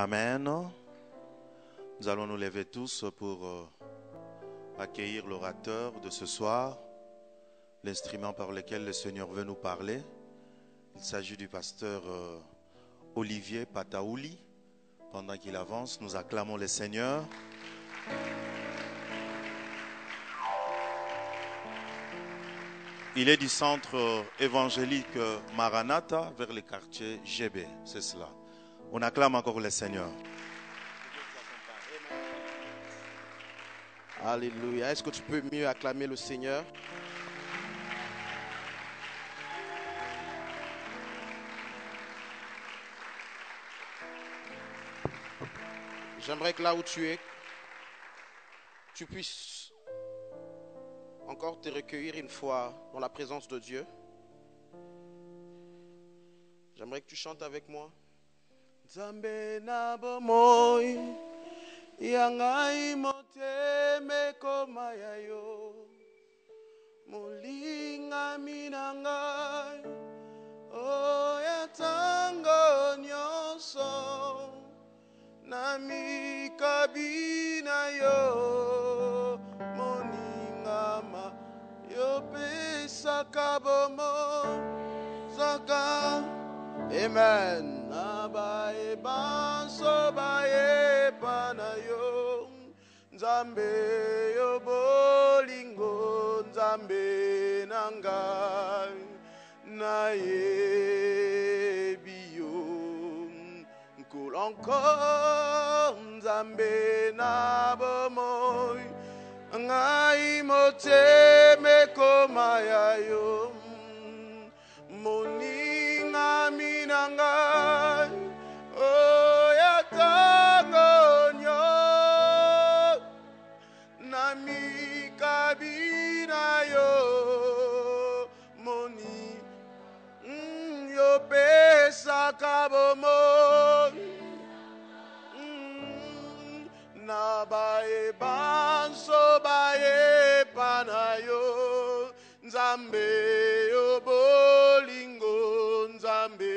Amen. Nous allons nous lever tous pour accueillir l'orateur de ce soir, l'instrument par lequel le Seigneur veut nous parler. Il s'agit du pasteur Olivier Pataouli. Pendant qu'il avance, nous acclamons le Seigneur. Il est du centre évangélique Maranatha vers le quartier GB. C'est cela. On acclame encore le Seigneur. Alléluia. Est-ce que tu peux mieux acclamer le Seigneur? J'aimerais que là où tu es, tu puisses encore te recueillir une fois dans la présence de Dieu. J'aimerais que tu chantes avec moi. Nzambe na bomoi yangai moteme koma yayo mulinga minangai oya tango nyoso nami kabina yo moningama yo pesa kabomo zaka. Amen. Nabae banso bae panayo Nzambe yo bolingo Nzambe nangai na yebiyo nkul encore Nzambe na bomoy ngai moteme koma yayo moninga minangai oya tango nyo nami kabina yo moni yo pesa kabomo na bae banso bae panayo Nzambe yo bolingo Nzambe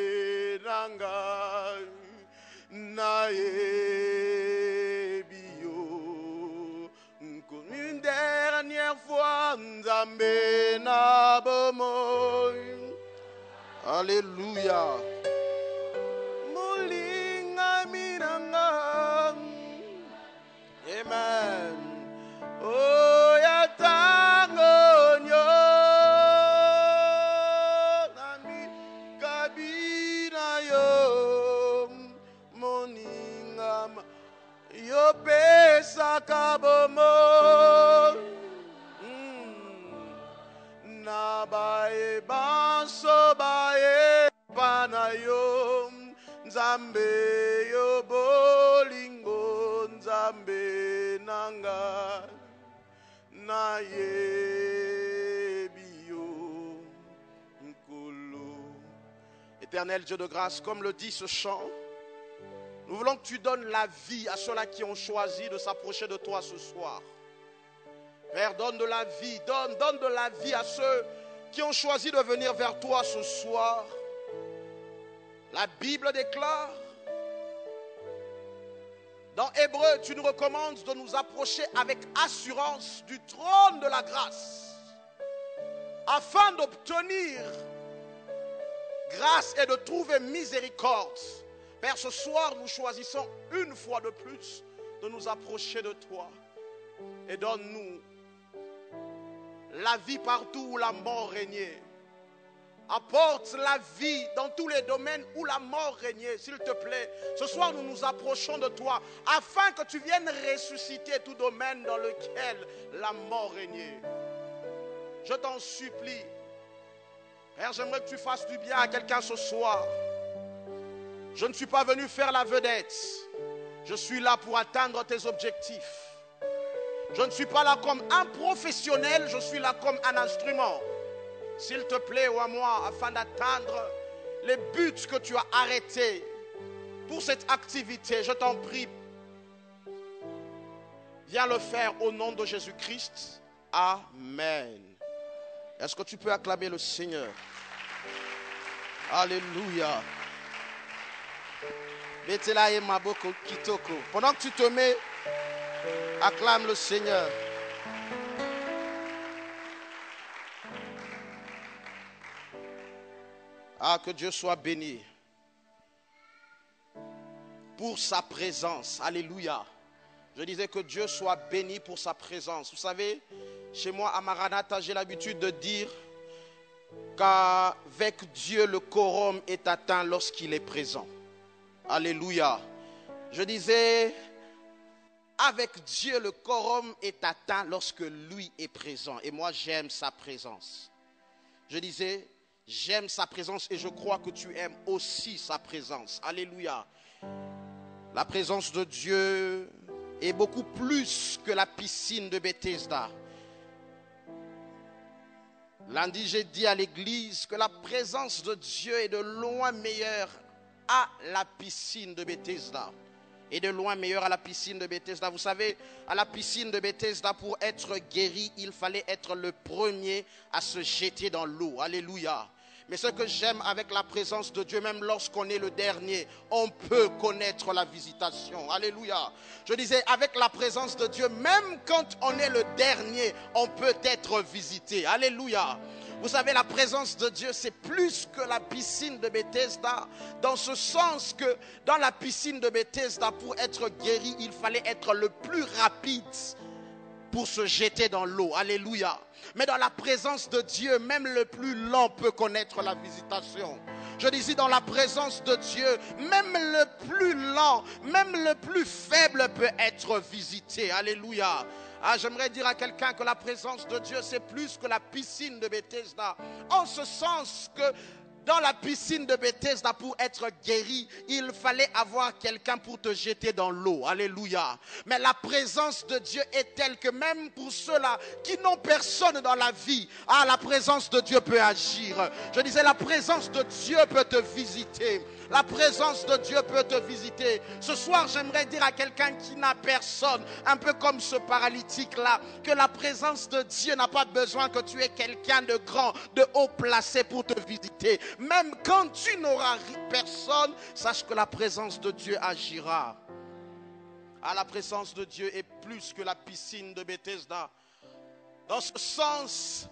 nangai na yebiyo une dernière fois Nzambe na bomoy. Alléluia. Mulinga minanga. Amen. Oh ya tango nyo nami kabina yo moninga yo pesa kabomo na bae banso bae panayo Nzambe yo bolingo Nzambe nanga na yebiyo nkulu. Éternel Dieu de grâce, comme le dit ce chant, nous voulons que tu donnes la vie à ceux-là qui ont choisi de s'approcher de toi ce soir. Père, donne de la vie, donne de la vie à ceux qui ont choisi de venir vers toi ce soir. La Bible déclare, dans Hébreu, tu nous recommandes de nous approcher avec assurance du trône de la grâce, afin d'obtenir grâce et de trouver miséricorde. Père, ce soir, nous choisissons une fois de plus de nous approcher de toi. Et donne-nous la vie partout où la mort régnait. Apporte la vie dans tous les domaines où la mort régnait, s'il te plaît. Ce soir, nous nous approchons de toi afin que tu viennes ressusciter tout domaine dans lequel la mort régnait. Je t'en supplie. Père, j'aimerais que tu fasses du bien à quelqu'un ce soir. Je ne suis pas venu faire la vedette. Je suis là pour atteindre tes objectifs. Je ne suis pas là comme un professionnel, je suis là comme un instrument. S'il te plaît, ou à moi, afin d'atteindre les buts que tu as arrêtés pour cette activité, je t'en prie, viens le faire au nom de Jésus-Christ. Amen. Est-ce que tu peux acclamer le Seigneur? Alléluia. Pendant que tu te mets, acclame le Seigneur. Ah, que Dieu soit béni pour sa présence. Alléluia. Je disais que Dieu soit béni pour sa présence. Vous savez, chez moi à Maranatha, j'ai l'habitude de dire qu'avec Dieu, le quorum est atteint lorsqu'il est présent. Alléluia. Je disais, avec Dieu, le quorum est atteint lorsque lui est présent. Et moi, j'aime sa présence. Je disais, j'aime sa présence et je crois que tu aimes aussi sa présence. Alléluia. La présence de Dieu est beaucoup plus que la piscine de Bethesda. Lundi, j'ai dit à l'église que la présence de Dieu est de loin meilleure à la piscine de Bethesda. Et de loin meilleure à la piscine de Bethesda. Vous savez, à la piscine de Bethesda, pour être guéri, il fallait être le premier à se jeter dans l'eau. Alléluia. Mais ce que j'aime avec la présence de Dieu, même lorsqu'on est le dernier, on peut connaître la visitation. Alléluia. Je disais, avec la présence de Dieu, même quand on est le dernier, on peut être visité. Alléluia. Vous savez, la présence de Dieu, c'est plus que la piscine de Bethesda, dans ce sens que dans la piscine de Bethesda, pour être guéri, il fallait être le plus rapide pour se jeter dans l'eau. Alléluia. Mais dans la présence de Dieu, même le plus lent peut connaître la visitation. Je disais, dans la présence de Dieu, même le plus lent, même le plus faible peut être visité. Alléluia. Ah, j'aimerais dire à quelqu'un que la présence de Dieu, c'est plus que la piscine de Bethesda. En ce sens que dans la piscine de Bethesda, pour être guéri, il fallait avoir quelqu'un pour te jeter dans l'eau. Alléluia. Mais la présence de Dieu est telle que même pour ceux-là qui n'ont personne dans la vie, ah, la présence de Dieu peut agir. Je disais, la présence de Dieu peut te visiter. La présence de Dieu peut te visiter. Ce soir, j'aimerais dire à quelqu'un qui n'a personne, un peu comme ce paralytique-là, que la présence de Dieu n'a pas besoin que tu aies quelqu'un de grand, de haut placé pour te visiter. Même quand tu n'auras personne, sache que la présence de Dieu agira. Ah, la présence de Dieu est plus que la piscine de Bethesda. Dans ce sens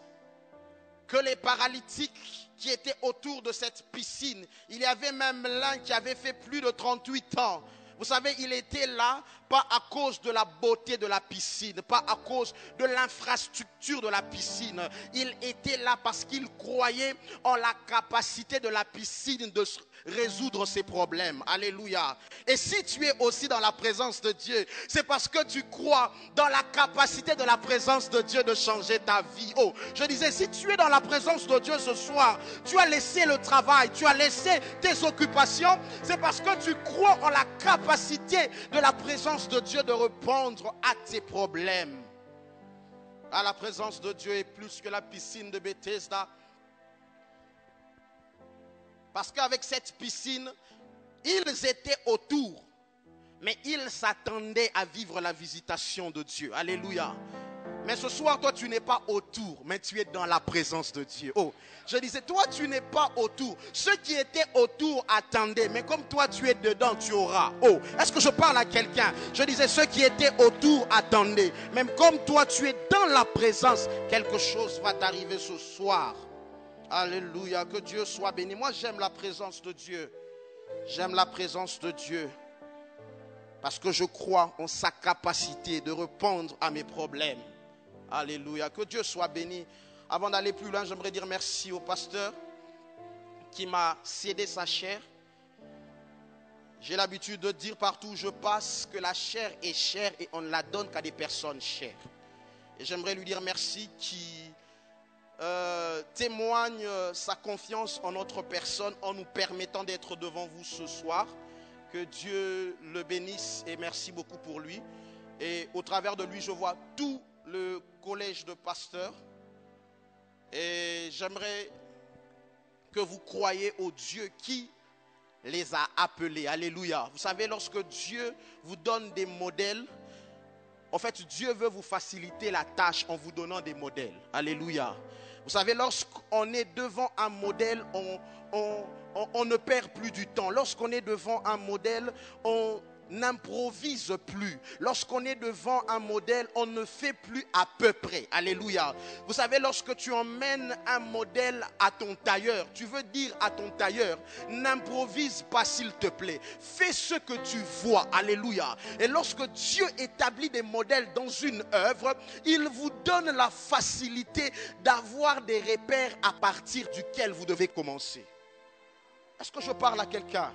que les paralytiques qui étaient autour de cette piscine, il y avait même l'un qui avait fait plus de 38 ans. Vous savez, il était là, pas à cause de la beauté de la piscine, pas à cause de l'infrastructure de la piscine. Il était là parce qu'il croyait en la capacité de la piscine de résoudre ses problèmes. Alléluia. Et si tu es aussi dans la présence de Dieu, c'est parce que tu crois dans la capacité de la présence de Dieu de changer ta vie. Oh, je disais, si tu es dans la présence de Dieu ce soir, tu as laissé le travail, tu as laissé tes occupations, c'est parce que tu crois en la capacité de la présence de Dieu de répondre à tes problèmes. Ah, la présence de Dieu est plus que la piscine de Bethesda. Parce qu'avec cette piscine, ils étaient autour, mais ils s'attendaient à vivre la visitation de Dieu. Alléluia. Mais ce soir, toi, tu n'es pas autour, mais tu es dans la présence de Dieu. Oh, je disais, toi, tu n'es pas autour. Ceux qui étaient autour attendaient, mais comme toi, tu es dedans, tu auras. Oh, est-ce que je parle à quelqu'un? Je disais, ceux qui étaient autour attendaient. Même comme toi, tu es dans la présence, quelque chose va t'arriver ce soir. Alléluia, que Dieu soit béni. Moi, j'aime la présence de Dieu. J'aime la présence de Dieu. Parce que je crois en sa capacité de répondre à mes problèmes. Alléluia, que Dieu soit béni. Avant d'aller plus loin, j'aimerais dire merci au pasteur qui m'a cédé sa chair. J'ai l'habitude de dire partout où je passe que la chair est chère et on ne la donne qu'à des personnes chères. Et j'aimerais lui dire merci qui témoigne sa confiance en notre personne en nous permettant d'être devant vous ce soir. Que Dieu le bénisse et merci beaucoup pour lui. Et au travers de lui, je vois tout le collège de pasteurs. Et j'aimerais que vous croyiez au Dieu qui les a appelés. Alléluia. Vous savez, lorsque Dieu vous donne des modèles, en fait, Dieu veut vous faciliter la tâche en vous donnant des modèles. Alléluia. Vous savez, lorsqu'on est devant un modèle, on ne perd plus du temps. Lorsqu'on est devant un modèle, on n'improvise plus. Lorsqu'on est devant un modèle, on ne fait plus à peu près. Alléluia. Vous savez, lorsque tu emmènes un modèle à ton tailleur, tu veux dire à ton tailleur, n'improvise pas s'il te plaît. Fais ce que tu vois. Alléluia. Et lorsque Dieu établit des modèles dans une œuvre, il vous donne la facilité d'avoir des repères à partir duquel vous devez commencer. Est-ce que je parle à quelqu'un?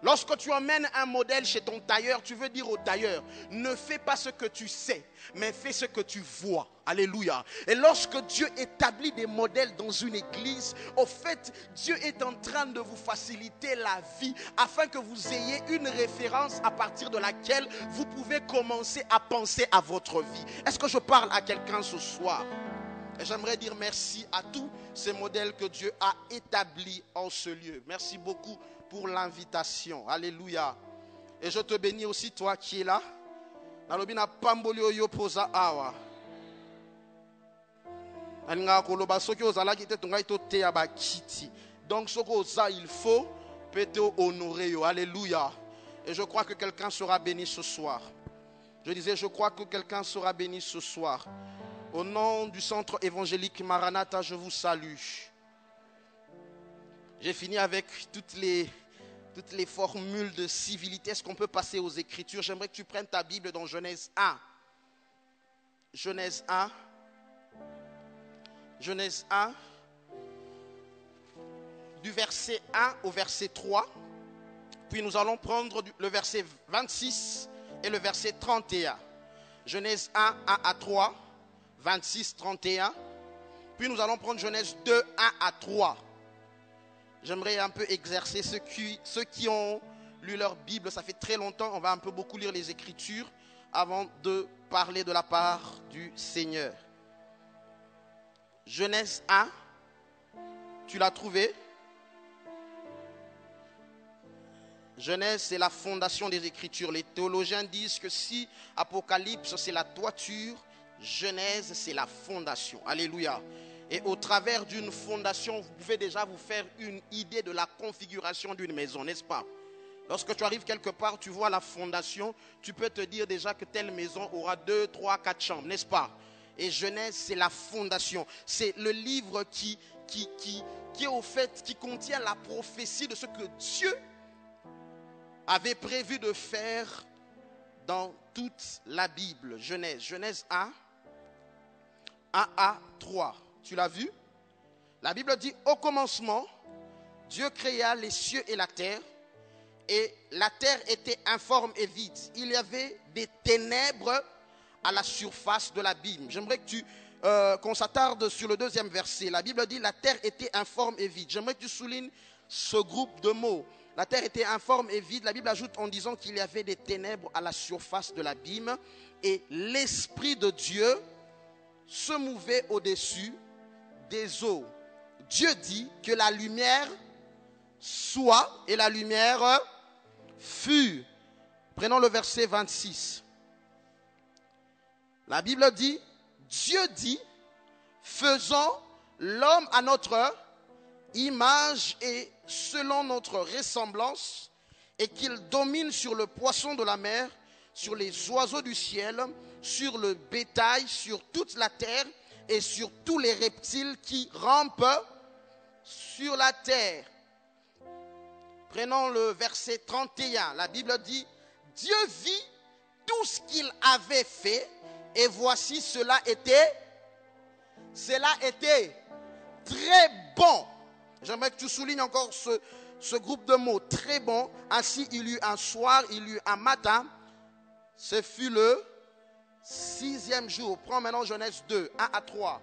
Lorsque tu emmènes un modèle chez ton tailleur, tu veux dire au tailleur, ne fais pas ce que tu sais, mais fais ce que tu vois. Alléluia. Et lorsque Dieu établit des modèles dans une église, au fait, Dieu est en train de vous faciliter la vie afin que vous ayez une référence à partir de laquelle vous pouvez commencer à penser à votre vie. Est-ce que je parle à quelqu'un ce soir? Et j'aimerais dire merci à tous ces modèles que Dieu a établis en ce lieu. Merci beaucoup pour l'invitation. Alléluia. Et je te bénis aussi, toi qui es là. Donc il faut peut-être honorer. Alléluia. Et je crois que quelqu'un sera béni ce soir. Je disais, je crois que quelqu'un sera béni ce soir. Au nom du centre évangélique Maranatha, je vous salue. J'ai fini avec toutes les formules de civilité. Est-ce qu'on peut passer aux Écritures? J'aimerais que tu prennes ta Bible dans Genèse 1. Genèse 1. Genèse 1. Du verset 1 au verset 3. Puis nous allons prendre le verset 26 et le verset 31. Genèse 1, 1 à 3. 26, 31. Puis nous allons prendre Genèse 2, 1 à 3. J'aimerais un peu exercer ceux qui ont lu leur Bible. Ça fait très longtemps. On va un peu beaucoup lire les Écritures avant de parler de la part du Seigneur. Genèse 1. Tu l'as trouvé? Genèse, c'est la fondation des Écritures. Les théologiens disent que si Apocalypse, c'est la toiture, Genèse, c'est la fondation. Alléluia. Et au travers d'une fondation, vous pouvez déjà vous faire une idée de la configuration d'une maison, n'est-ce pas? Lorsque tu arrives quelque part, tu vois la fondation, tu peux te dire déjà que telle maison aura 2, 3, 4 chambres, n'est-ce pas? Et Genèse, c'est la fondation. C'est le livre qui est au fait, qui contient la prophétie de ce que Dieu avait prévu de faire dans toute la Bible. Genèse 1. 1 à 3. Tu l'as vu? La Bible dit, au commencement, Dieu créa les cieux et la terre était informe et vide. Il y avait des ténèbres à la surface de l'abîme. J'aimerais que qu'on s'attarde sur le deuxième verset. La Bible dit, la terre était informe et vide. J'aimerais que tu soulignes ce groupe de mots. La terre était informe et vide. La Bible ajoute en disant qu'il y avait des ténèbres à la surface de l'abîme et l'Esprit de Dieu se mouvait au-dessus des eaux. Dieu dit que la lumière soit et la lumière fut. Prenons le verset 26. La Bible dit, Dieu dit, faisons l'homme à notre image et selon notre ressemblance, et qu'il domine sur le poisson de la mer, sur les oiseaux du ciel, sur le bétail, sur toute la terre et sur tous les reptiles qui rampent sur la terre. Prenons le verset 31. La Bible dit, Dieu vit tout ce qu'il avait fait et voici cela était très bon. J'aimerais que tu soulignes encore ce groupe de mots, très bon. Ainsi il y eut un soir, il y eut un matin. Ce fut le 6e jour. Prends maintenant Genèse 2, 1 à 3.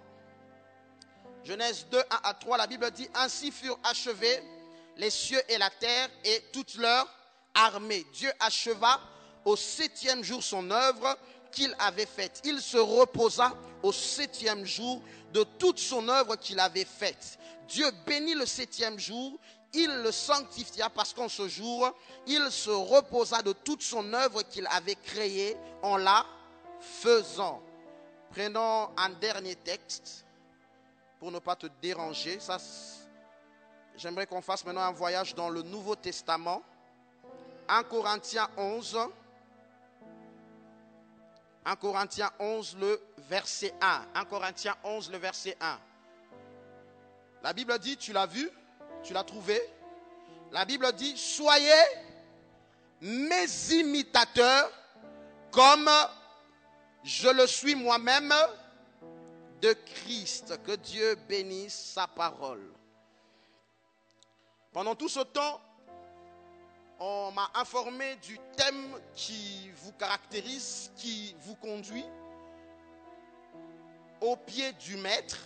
Genèse 2, 1 à 3, la Bible dit, ainsi furent achevés les cieux et la terre et toute leur armée. Dieu acheva au 7e jour son œuvre qu'il avait faite. Il se reposa au 7e jour de toute son œuvre qu'il avait faite. Dieu bénit le 7e jour, il le sanctifia parce qu'en ce jour, il se reposa de toute son œuvre qu'il avait créée en la faisant. Prenons un dernier texte. pour ne pas te déranger. Ça, j'aimerais qu'on fasse maintenant un voyage dans le Nouveau Testament. 1 Corinthiens 11. 1 Corinthiens 11, le verset 1. 1 Corinthiens 11, le verset 1. La Bible dit, tu l'as vu, tu l'as trouvé. La Bible dit, soyez mes imitateurs comme je le suis moi-même de Christ. Que Dieu bénisse sa parole. Pendant tout ce temps, on m'a informé du thème qui vous caractérise, qui vous conduit au pied du maître.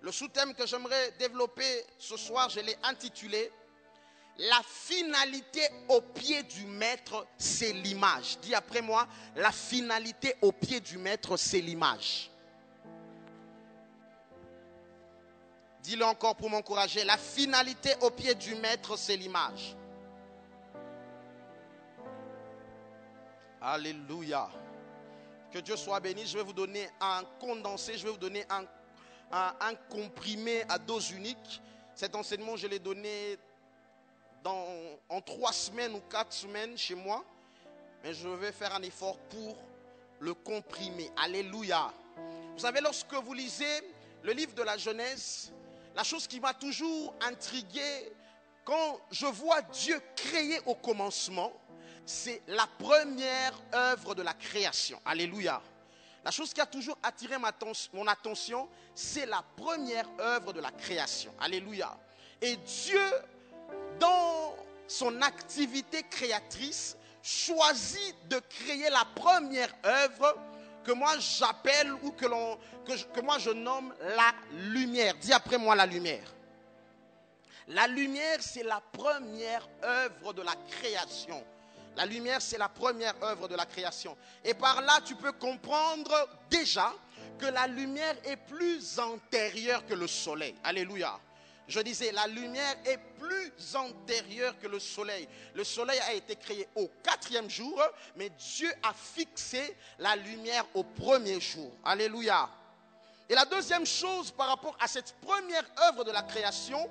Le sous-thème que j'aimerais développer ce soir, je l'ai intitulé « La finalité au pied du maître, c'est l'image ». Dis après moi, la finalité au pied du maître, c'est l'image. Dis-le encore pour m'encourager. La finalité au pied du maître, c'est l'image. Alléluia. Que Dieu soit béni. Je vais vous donner un condensé, je vais vous donner un comprimé à dose unique. Cet enseignement, je l'ai donné en 3 semaines ou 4 semaines chez moi. Mais je vais faire un effort pour le comprimer. Alléluia. Vous savez, lorsque vous lisez le livre de la Genèse, la chose qui m'a toujours intrigué, quand je vois Dieu créer au commencement, c'est la première œuvre de la création. Alléluia. La chose qui a toujours attiré mon attention, c'est la première œuvre de la création. Alléluia. Et Dieu, dans son activité créatrice, choisit de créer la première œuvre que moi j'appelle ou que moi je nomme la lumière. Dis après moi la lumière. La lumière, c'est la première œuvre de la création. La lumière, c'est la première œuvre de la création. Et par là, tu peux comprendre déjà que la lumière est plus antérieure que le soleil. Alléluia. Je disais, la lumière est plus antérieure que le soleil. Le soleil a été créé au 4e jour, mais Dieu a fixé la lumière au 1er jour. Alléluia. Et la deuxième chose par rapport à cette première œuvre de la création,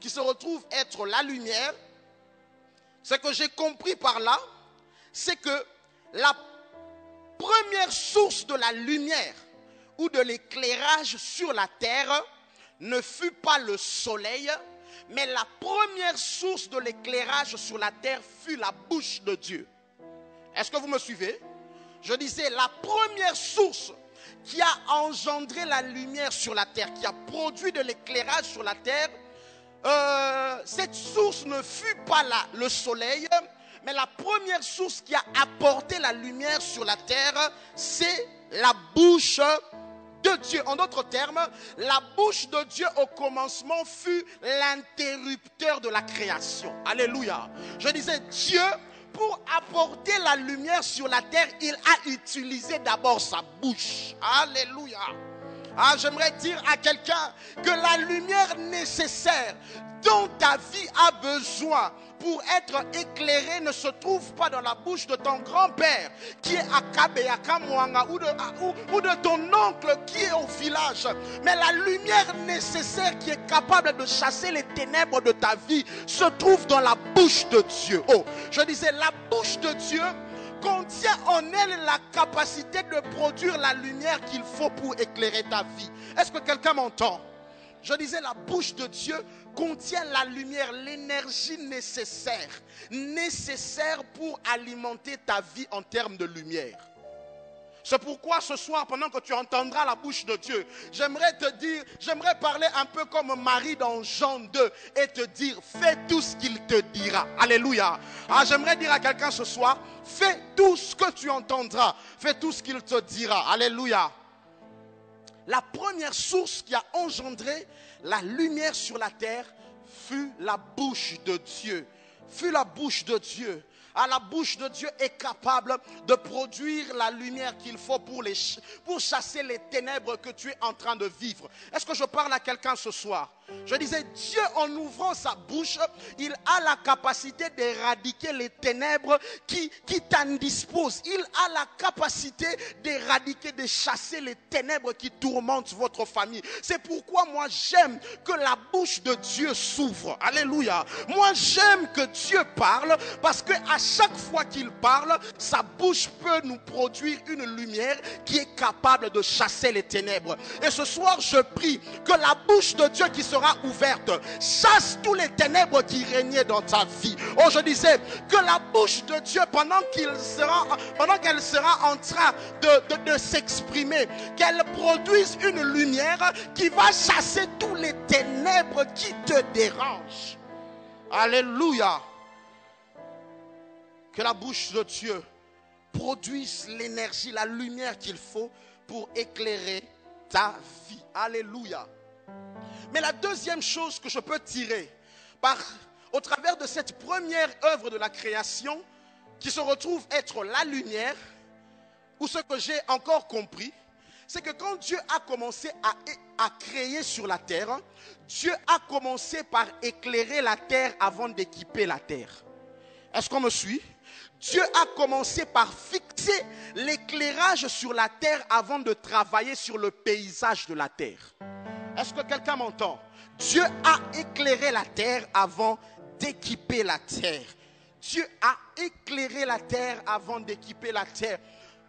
qui se retrouve être la lumière, ce que j'ai compris par là, c'est que la première source de la lumière ou de l'éclairage sur la terre ne fut pas le soleil, mais la première source de l'éclairage sur la terre fut la bouche de Dieu. Est-ce que vous me suivez? Je disais, la première source qui a engendré la lumière sur la terre, qui a produit de l'éclairage sur la terre, cette source ne fut pas le soleil, mais la première source qui a apporté la lumière sur la terre, c'est la bouche de Dieu. En d'autres termes, la bouche de Dieu au commencement fut l'interrupteur de la création. Alléluia. Je disais, Dieu, pour apporter la lumière sur la terre, il a utilisé d'abord sa bouche. Alléluia. Ah, j'aimerais dire à quelqu'un que la lumière nécessaire dont ta vie a besoin pour être éclairée ne se trouve pas dans la bouche de ton grand-père qui est à Kabeyaka Mwanga ou de ton oncle qui est au village. Mais la lumière nécessaire qui est capable de chasser les ténèbres de ta vie se trouve dans la bouche de Dieu. Oh, je disais, la bouche de Dieu contient en elle la capacité de produire la lumière qu'il faut pour éclairer ta vie. Est-ce que quelqu'un m'entend? Je disais, la bouche de Dieu contient la lumière, l'énergie nécessaire pour alimenter ta vie en termes de lumière. C'est pourquoi ce soir, pendant que tu entendras la bouche de Dieu, j'aimerais parler un peu comme Marie dans Jean 2 et te dire, fais tout ce qu'il te dira. Alléluia. Ah, j'aimerais dire à quelqu'un ce soir, fais tout ce que tu entendras, fais tout ce qu'il te dira. Alléluia. La première source qui a engendré la lumière sur la terre fut la bouche de Dieu. Fut la bouche de Dieu. Ah, la bouche de Dieu est capable de produire la lumière qu'il faut pour chasser les ténèbres que tu es en train de vivre. Est-ce que je parle à quelqu'un ce soir? Je disais, Dieu en ouvrant sa bouche, il a la capacité d'éradiquer les ténèbres qui t'indisposent. Il a la capacité d'éradiquer, de chasser les ténèbres qui tourmentent votre famille. C'est pourquoi moi j'aime que la bouche de Dieu s'ouvre. Alléluia. Moi j'aime que Dieu parle parce que à chaque fois qu'il parle, sa bouche peut nous produire une lumière qui est capable de chasser les ténèbres. Et ce soir je prie que la bouche de Dieu qui sera ouverte chasse tous les ténèbres qui régnaient dans ta vie. Oh, je disais que la bouche de Dieu pendant qu'elle sera en train de s'exprimer, qu'elle produise une lumière qui va chasser tous les ténèbres qui te dérangent. Alléluia. Que la bouche de Dieu produise l'énergie, la lumière qu'il faut pour éclairer ta vie. Alléluia. Mais la deuxième chose que je peux tirer au travers de cette première œuvre de la création, qui se retrouve être la lumière, ou ce que j'ai encore compris, c'est que quand Dieu a commencé à créer sur la terre, Dieu a commencé par éclairer la terre avant d'équiper la terre. Est-ce qu'on me suit? Dieu a commencé par fixer l'éclairage sur la terre avant de travailler sur le paysage de la terre. Est-ce que quelqu'un m'entend? Dieu a éclairé la terre avant d'équiper la terre. Dieu a éclairé la terre avant d'équiper la terre.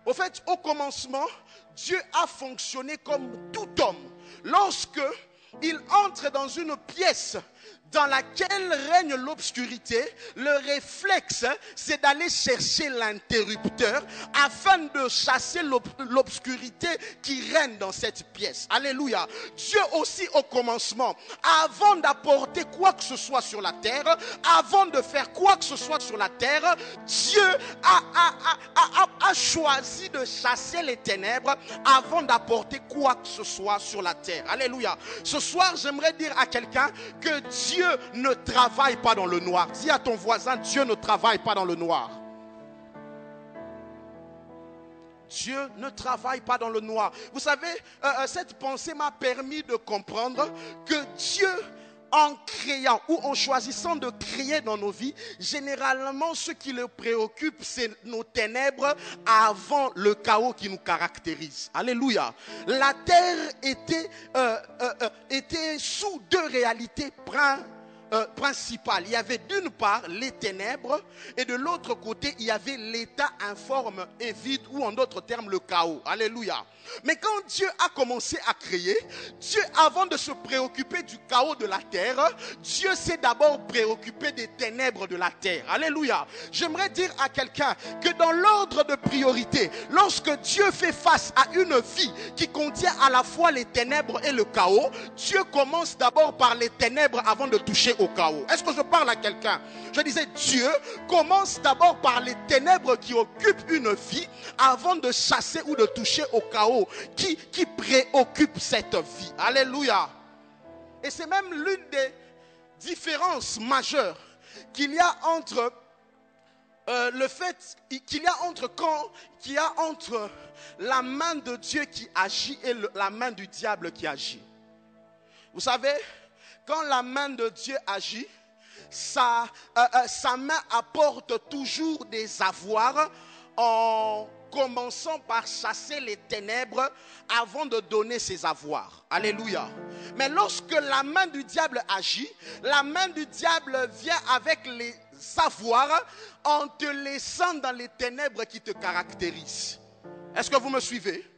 Au fait, au commencement, Dieu a fonctionné comme tout homme. Lorsque il entre dans une pièce dans laquelle règne l'obscurité, le réflexe, c'est d'aller chercher l'interrupteur afin de chasser l'obscurité qui règne dans cette pièce. Alléluia. Dieu aussi au commencement, avant d'apporter quoi que ce soit sur la terre, avant de faire quoi que ce soit sur la terre, Dieu a choisi de chasser les ténèbres avant d'apporter quoi que ce soit sur la terre. Alléluia. Ce soir, j'aimerais dire à quelqu'un que Dieu ne travaille pas dans le noir. Dis à ton voisin, Dieu ne travaille pas dans le noir. Dieu ne travaille pas dans le noir. Vous savez, cette pensée m'a permis de comprendre que Dieu, en créant ou en choisissant de créer dans nos vies, généralement ce qui le préoccupe, c'est nos ténèbres avant le chaos qui nous caractérise. Alléluia. La terre était sous deux réalités principales. Il y avait d'une part les ténèbres et de l'autre côté il y avait l'état informe et vide, ou en d'autres termes le chaos. Alléluia. Mais quand Dieu a commencé à créer, Dieu, avant de se préoccuper du chaos de la terre, Dieu s'est d'abord préoccupé des ténèbres de la terre. Alléluia. J'aimerais dire à quelqu'un que dans l'ordre de priorité, lorsque Dieu fait face à une vie qui contient à la fois les ténèbres et le chaos, Dieu commence d'abord par les ténèbres avant de toucher au chaos. Est-ce que je parle à quelqu'un? Je disais, Dieu commence d'abord par les ténèbres qui occupent une vie avant de chasser ou de toucher au chaos qui préoccupe cette vie. Alléluia. Et c'est même l'une des différences majeures qu'il y a entre qu'il y a entre la main de Dieu qui agit et la main du diable qui agit. Vous savez, quand la main de Dieu agit, sa main apporte toujours des avoirs en commençant par chasser les ténèbres avant de donner ses avoirs. Alléluia. Mais lorsque la main du diable agit, la main du diable vient avec les avoirs en te laissant dans les ténèbres qui te caractérisent. Est-ce que vous me suivez?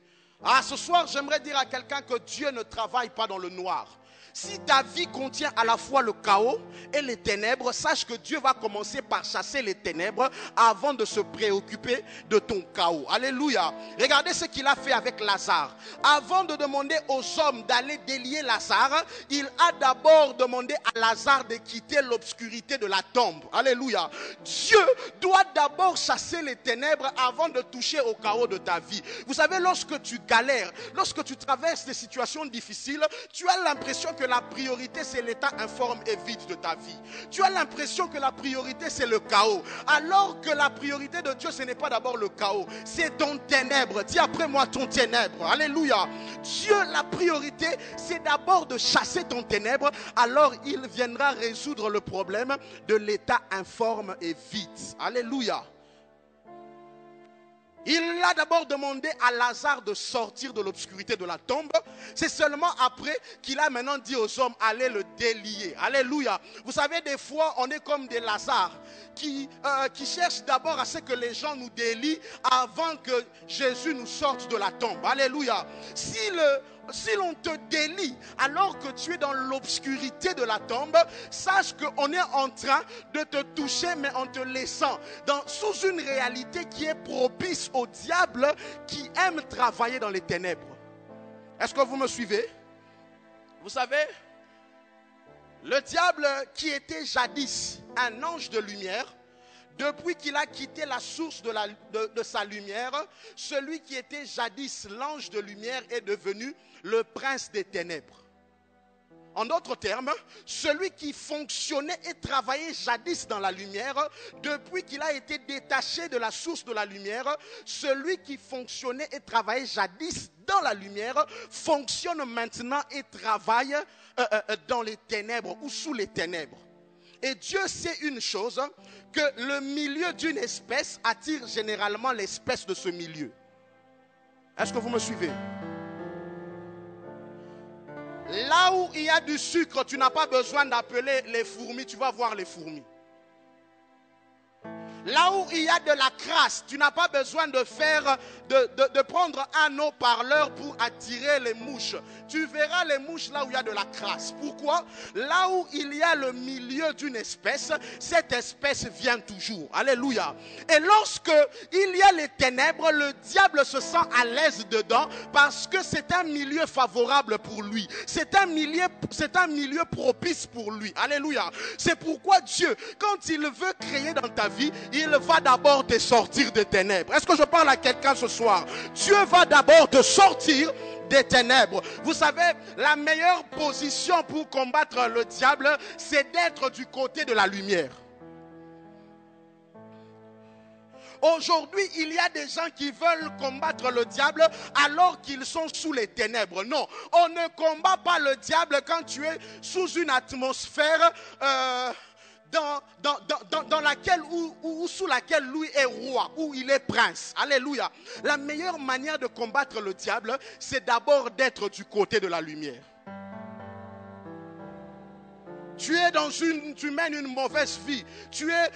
Ce soir, j'aimerais dire à quelqu'un que Dieu ne travaille pas dans le noir. Si ta vie contient à la fois le chaos et les ténèbres, sache que Dieu va commencer par chasser les ténèbres avant de se préoccuper de ton chaos. Alléluia. Regardez ce qu'il a fait avec Lazare. Avant de demander aux hommes d'aller délier Lazare, il a d'abord demandé à Lazare de quitter l'obscurité de la tombe. Alléluia. Dieu doit d'abord chasser les ténèbres avant de toucher au chaos de ta vie. Vous savez, lorsque tu galères, lorsque tu traverses des situations difficiles, tu as l'impression que que la priorité c'est l'état informe et vide de ta vie. Tu as l'impression que la priorité c'est le chaos. Alors que la priorité de Dieu ce n'est pas d'abord le chaos. C'est ton ténèbre. Dis après moi ton ténèbre. Alléluia. Dieu, la priorité c'est d'abord de chasser ton ténèbre. Alors il viendra résoudre le problème de l'état informe et vide. Alléluia. Il a d'abord demandé à Lazare de sortir de l'obscurité de la tombe. C'est seulement après qu'il a maintenant dit aux hommes, allez le délier. Alléluia. Vous savez, des fois, on est comme des Lazare qui cherchent d'abord à ce que les gens nous délient avant que Jésus nous sorte de la tombe. Alléluia. Si l'on te délie alors que tu es dans l'obscurité de la tombe, sache qu'on est en train de te toucher mais en te laissant sous une réalité qui est propice au diable qui aime travailler dans les ténèbres. Est-ce que vous me suivez? Vous savez, le diable qui était jadis un ange de lumière, depuis qu'il a quitté la source de sa lumière, celui qui était jadis l'ange de lumière est devenu le prince des ténèbres. En d'autres termes, celui qui fonctionnait et travaillait jadis dans la lumière, depuis qu'il a été détaché de la source de la lumière, celui qui fonctionnait et travaillait jadis dans la lumière, fonctionne maintenant et travaille dans les ténèbres ou sous les ténèbres. Et Dieu sait une chose, que le milieu d'une espèce attire généralement l'espèce de ce milieu. Est-ce que vous me suivez? Là où il y a du sucre, tu n'as pas besoin d'appeler les fourmis, tu vas voir les fourmis. Là où il y a de la crasse, tu n'as pas besoin de prendre un haut-parleur pour attirer les mouches. Tu verras les mouches là où il y a de la crasse. Pourquoi? Là où il y a le milieu d'une espèce, cette espèce vient toujours. Alléluia. Et lorsque il y a les ténèbres, le diable se sent à l'aise dedans parce que c'est un milieu favorable pour lui. C'est un milieu propice pour lui. Alléluia. C'est pourquoi Dieu, quand il veut créer dans ta vie, il va d'abord te sortir des ténèbres. Est-ce que je parle à quelqu'un ce soir? Dieu va d'abord te sortir des ténèbres. Vous savez, la meilleure position pour combattre le diable, c'est d'être du côté de la lumière. Aujourd'hui, il y a des gens qui veulent combattre le diable alors qu'ils sont sous les ténèbres. Non, on ne combat pas le diable quand tu es sous une atmosphère dans laquelle ou sous laquelle lui est roi, où il est prince. Alléluia. La meilleure manière de combattre le diable, c'est d'abord d'être du côté de la lumière. Tu mènes une mauvaise vie. Tu es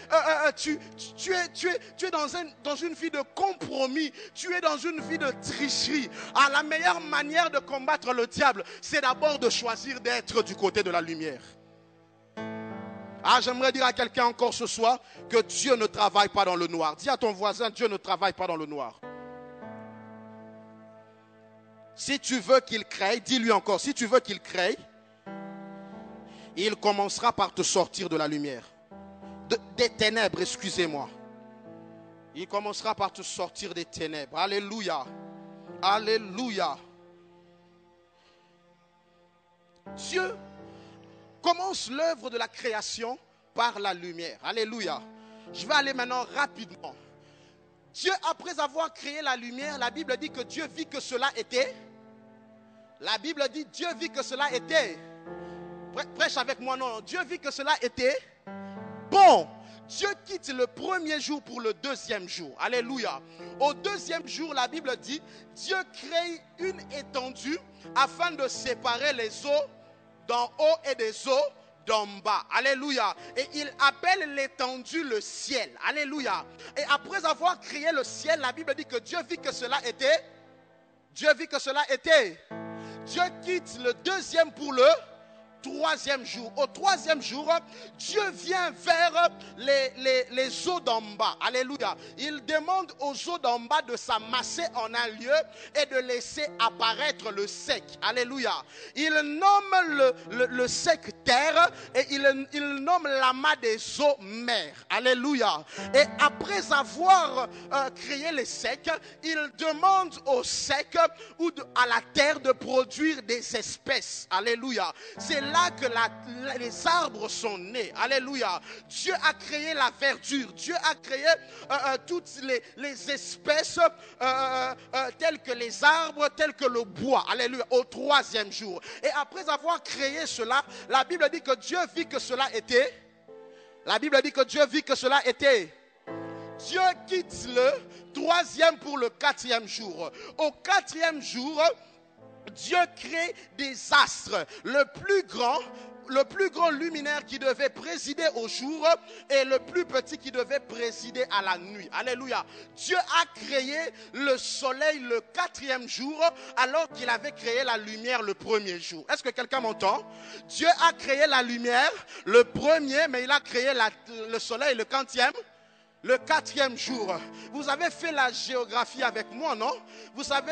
dans une vie de compromis. Tu es dans une vie de tricherie. Ah, la meilleure manière de combattre le diable, c'est d'abord de choisir d'être du côté de la lumière. Ah, j'aimerais dire à quelqu'un encore ce soir que Dieu ne travaille pas dans le noir. Dis à ton voisin, Dieu ne travaille pas dans le noir. Si tu veux qu'il crée, dis-lui encore, si tu veux qu'il crée, il commencera par te sortir de la lumière. Des ténèbres, excusez-moi. Il commencera par te sortir des ténèbres. Alléluia. Alléluia. Dieu commence l'œuvre de la création par la lumière. Alléluia. Je vais aller maintenant rapidement. Dieu, après avoir créé la lumière, la Bible dit que Dieu vit que cela était. La Bible dit Dieu vit que cela était. Prêche avec moi, non. Dieu vit que cela était bon. Dieu quitte le premier jour pour le deuxième jour. Alléluia. Au deuxième jour, la Bible dit, Dieu crée une étendue afin de séparer les eaux d'en haut et des eaux d'en bas. Alléluia. Et il appelle l'étendue le ciel. Alléluia. Et après avoir créé le ciel, la Bible dit que Dieu vit que cela était. Dieu vit que cela était. Dieu quitte le deuxième pour le troisième jour. Au troisième jour, Dieu vient vers les eaux d'en bas. Alléluia. Il demande aux eaux d'en bas de s'amasser en un lieu et de laisser apparaître le sec. Alléluia. Il nomme le sec terre et il nomme l'amas des eaux mer. Alléluia. Et après avoir créé les secs, il demande au sec ou à la terre de produire des espèces. Alléluia. C'est là que les arbres sont nés. Alléluia. Dieu a créé la verdure. Dieu a créé toutes les espèces telles que les arbres, telles que le bois. Alléluia. Au troisième jour. Et après avoir créé cela, la Bible dit que Dieu vit que cela était. La Bible dit que Dieu vit que cela était. Dieu quitte le troisième pour le quatrième jour. Au quatrième jour, Dieu crée des astres. Le plus grand luminaire qui devait présider au jour et le plus petit qui devait présider à la nuit. Alléluia. Dieu a créé le soleil le quatrième jour alors qu'il avait créé la lumière le premier jour. Est-ce que quelqu'un m'entend? Dieu a créé la lumière le premier, mais il a créé le soleil le quantième? Le quatrième jour. Vous avez fait la géographie avec moi, non? Vous savez,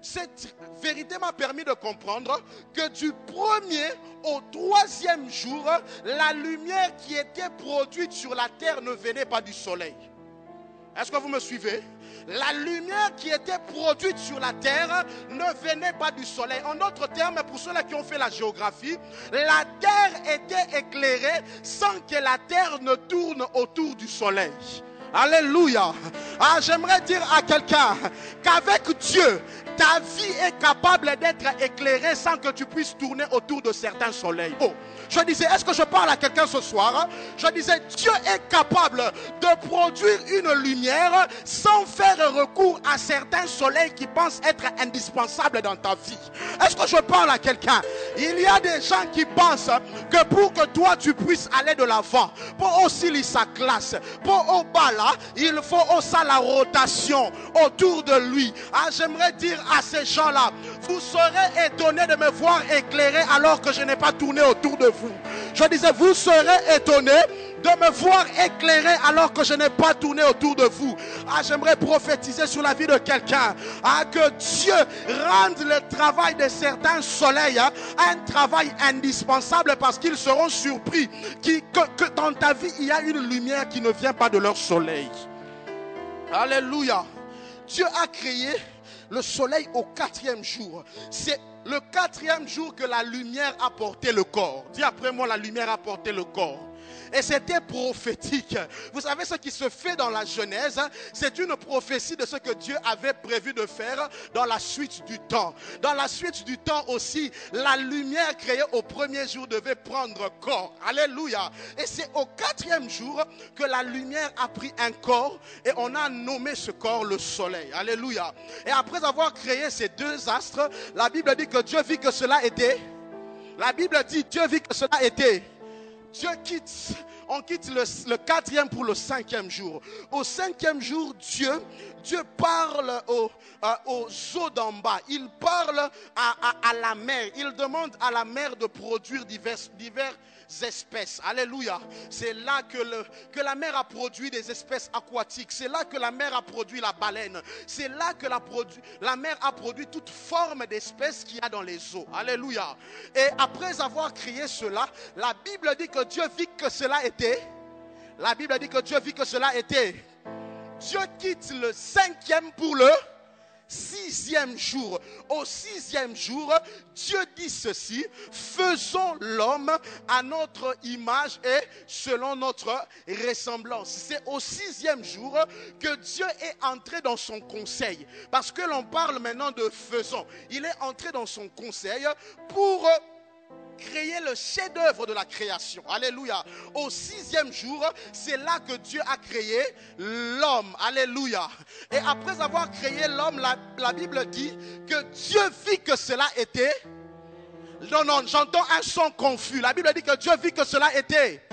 cette vérité m'a permis de comprendre que du premier au troisième jour, la lumière qui était produite sur la terre ne venait pas du soleil. Est-ce que vous me suivez? La lumière qui était produite sur la terre ne venait pas du soleil. En d'autres termes, pour ceux-là qui ont fait la géographie, la terre était éclairée sans que la terre ne tourne autour du soleil. Alléluia. J'aimerais dire à quelqu'un qu'avec Dieu, ta vie est capable d'être éclairée sans que tu puisses tourner autour de certains soleils. Oh, je disais, est-ce que je parle à quelqu'un ce soir? Je disais, Dieu est capable de produire une lumière sans faire recours à certains soleils qui pensent être indispensables dans ta vie. Est-ce que je parle à quelqu'un? Il y a des gens qui pensent que pour que toi tu puisses aller de l'avant, pour aussi lire sa classe, pour au bas là, il faut aussi la rotation autour de lui. J'aimerais dire à ces gens-là, vous serez étonnés de me voir éclairé alors que je n'ai pas tourné autour de vous. Je disais, vous serez étonnés de me voir éclairé alors que je n'ai pas tourné autour de vous. J'aimerais prophétiser sur la vie de quelqu'un que Dieu rende le travail de certains soleils un travail indispensable parce qu'ils seront surpris que dans ta vie il y a une lumière qui ne vient pas de leur soleil. Alléluia. Dieu a créé le soleil au quatrième jour. C'est le quatrième jour que la lumière a porté le corps. Dis après moi, la lumière a porté le corps. Et c'était prophétique. Vous savez ce qui se fait dans la Genèse, c'est une prophétie de ce que Dieu avait prévu de faire dans la suite du temps. Dans la suite du temps aussi, la lumière créée au premier jour devait prendre corps. Alléluia. Et c'est au quatrième jour que la lumière a pris un corps et on a nommé ce corps le soleil. Alléluia. Et après avoir créé ces deux astres, la Bible dit que Dieu vit que cela était. La Bible dit Dieu vit que cela était. On quitte le quatrième pour le cinquième jour. Au cinquième jour, Dieu parle aux eaux d'en bas. Il parle à la mer. Il demande à la mer de produire divers espèces. Alléluia. C'est là que la mer a produit des espèces aquatiques. C'est là que la mer a produit la baleine. C'est là que la mer a produit toute forme d'espèces qu'il y a dans les eaux. Alléluia. Et après avoir créé cela, la Bible dit que Dieu vit que cela était. La Bible dit que Dieu vit que cela était. Dieu quitte le cinquième pour le sixième jour. Au sixième jour, Dieu dit ceci: faisons l'homme à notre image et selon notre ressemblance. C'est au sixième jour que Dieu est entré dans son conseil. Parce que l'on parle maintenant de faisons. Il est entré dans son conseil pour créer le chef-d'œuvre de la création. Alléluia. Au sixième jour, c'est là que Dieu a créé l'homme. Alléluia. Et après avoir créé l'homme, la Bible dit que Dieu vit que cela était. Non, j'entends un son confus. La Bible dit que Dieu vit que cela était.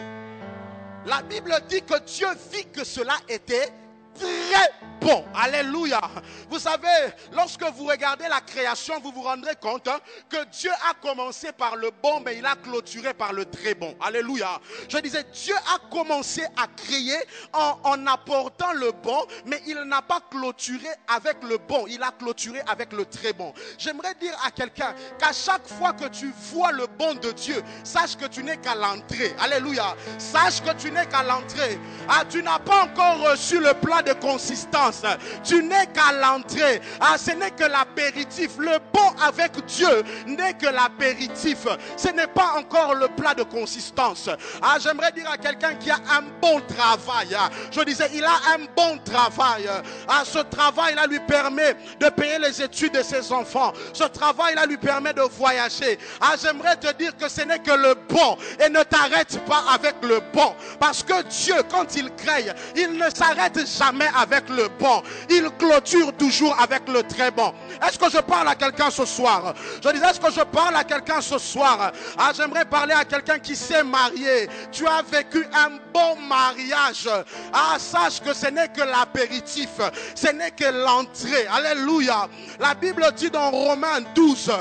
La Bible dit que Dieu vit que cela était très bon. Alléluia. Vous savez, lorsque vous regardez la création, vous vous rendrez compte que Dieu a commencé par le bon, mais il a clôturé par le très bon. Alléluia. Je disais, Dieu a commencé à créer en apportant le bon, mais il n'a pas clôturé avec le bon, il a clôturé avec le très bon. J'aimerais dire à quelqu'un qu'à chaque fois que tu vois le bon de Dieu, sache que tu n'es qu'à l'entrée. Alléluia. Sache que tu n'es qu'à l'entrée. Ah, tu n'as pas encore reçu le plat de consistance. Tu n'es qu'à l'entrée. Ah, ce n'est que l'apéritif. Le bon avec Dieu n'est que l'apéritif. Ce n'est pas encore le plat de consistance. Ah, j'aimerais dire à quelqu'un qui a un bon travail. Je disais, il a un bon travail. Ah, ce travail-là lui permet de payer les études de ses enfants. Ce travail-là lui permet de voyager. Ah, j'aimerais te dire que ce n'est que le bon. Et ne t'arrête pas avec le bon. Parce que Dieu, quand il crée, il ne s'arrête jamais avec le bon. Il clôture toujours avec le très bon. Est-ce que je parle à quelqu'un ce soir? Je disais, est-ce que je parle à quelqu'un ce soir? Ah, j'aimerais parler à quelqu'un qui s'est marié. Tu as vécu un bon mariage. Ah, sache que ce n'est que l'apéritif. Ce n'est que l'entrée. Alléluia. La Bible dit dans Romains 12...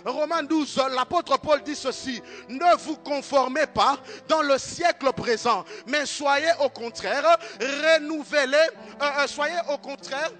Romains 12, l'apôtre Paul dit ceci: ne vous conformez pas dans le siècle présent, mais soyez au contraire renouvelés, soyez au contraire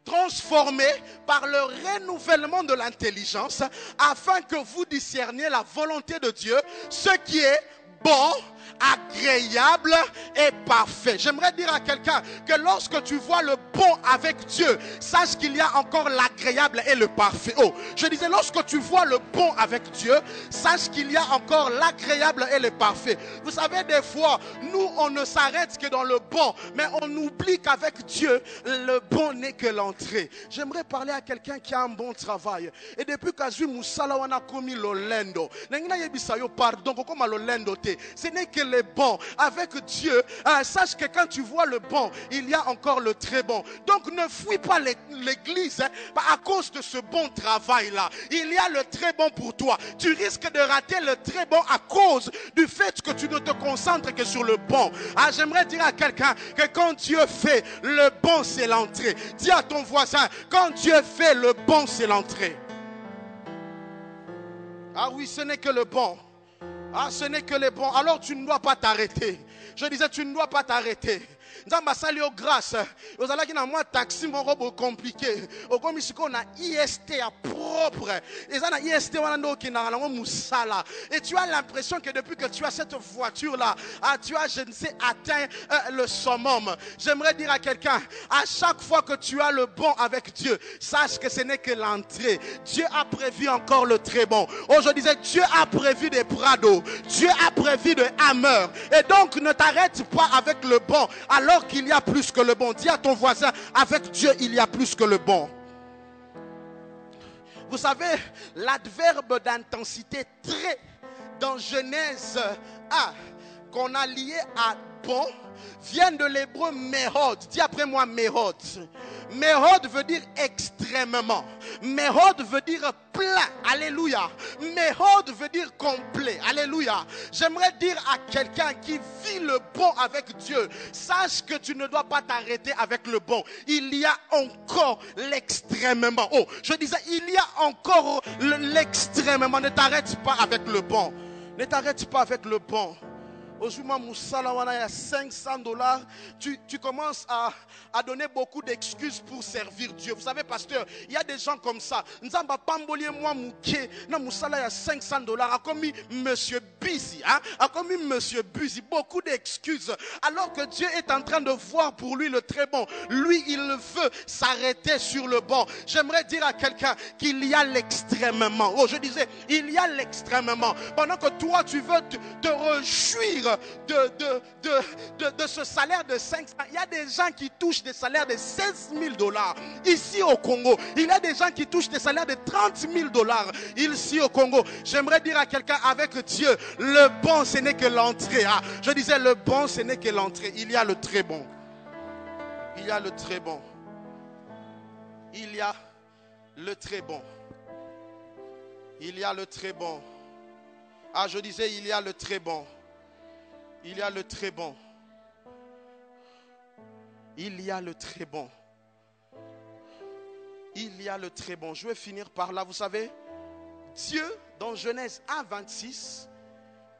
transformés par le renouvellement de l'intelligence, afin que vous discerniez la volonté de Dieu, ce qui est bon, agréable et parfait. J'aimerais dire à quelqu'un que lorsque tu vois le bon avec Dieu, sache qu'il y a encore l'agréable et le parfait. Oh, je disais, lorsque tu vois le bon avec Dieu, sache qu'il y a encore l'agréable et le parfait. Vous savez, des fois, nous, on ne s'arrête que dans le bon, mais on oublie qu'avec Dieu, le bon n'est que l'entrée. J'aimerais parler à quelqu'un qui a un bon travail. Et depuis qu'Azui Moussala wana komi lolendo, nengina yebisayo pardon, kokoma lolendo te. Ce n'est que le bon. Avec Dieu, sache que quand tu vois le bon, il y a encore le très bon. Donc ne fuis pas l'église à cause de ce bon travail-là. Il y a le très bon pour toi. Tu risques de rater le très bon à cause du fait que tu ne te concentres que sur le bon. Ah, j'aimerais dire à quelqu'un que quand Dieu fait le bon, c'est l'entrée. Dis à ton voisin, quand Dieu fait le bon, c'est l'entrée. Ah oui, ce n'est que le bon. Ah, ce n'est que le bon. Alors tu ne dois pas t'arrêter. Je disais, tu ne dois pas t'arrêter. Nzamba sali o grâce. Ozala ki na moi taxi mon robo compliqué. Okomi siko na IST à propre. Et ça na IST wana ndo ki na ngo musala. Et tu as l'impression que depuis que tu as cette voiture là, tu as, je ne sais, atteint le summum. J'aimerais dire à quelqu'un, à chaque fois que tu as le bon avec Dieu, sache que ce n'est que l'entrée. Dieu a prévu encore le très bon. Oh, je disais, Dieu a prévu des Prado. Dieu a prévu des Hammer. Et donc ne t'arrête pas avec le bon. Alors qu'il y a plus que le bon. Dis à ton voisin, avec Dieu, il y a plus que le bon. Vous savez, l'adverbe d'intensité très dans Genèse 1, qu'on a lié à bon, vient de l'hébreu mehod. Dis après moi mehod. Mehod veut dire extrêmement. Mehod veut dire plein. Alléluia. Mehod veut dire complet. Alléluia. J'aimerais dire à quelqu'un qui vit le bon avec Dieu, sache que tu ne dois pas t'arrêter avec le bon. Il y a encore l'extrêmement. Oh, je disais, il y a encore l'extrêmement. Ne t'arrête pas avec le bon. Ne t'arrête pas avec le bon. Aujourd'hui, Moussala wana ya $500, tu commences à donner beaucoup d'excuses pour servir Dieu. Vous savez, pasteur, il y a des gens comme ça. Nzamba pambolier moi mouké na Moussala ya $500 a commis monsieur busy, a commis monsieur busy, beaucoup d'excuses. Alors que Dieu est en train de voir pour lui le très bon. Lui, il veut s'arrêter sur le bon. J'aimerais dire à quelqu'un qu'il y a l'extrêmement. Oh, je disais, il y a l'extrêmement. Pendant que toi, tu veux te réjouir de ce salaire de 500. Il y a des gens qui touchent des salaires de $16,000 ici au Congo. Il y a des gens qui touchent des salaires de $30,000 ici au Congo. J'aimerais dire à quelqu'un, avec Dieu, le bon, ce n'est que l'entrée. Je disais, le bon, ce n'est que l'entrée. Il y a le très bon. Il y a le très bon. Il y a le très bon. Il y a le très bon. Ah, je disais, il y a le très bon. Il y a le très bon. Il y a le très bon. Il y a le très bon. Je vais finir par là. Vous savez, Dieu, dans Genèse 1, 26,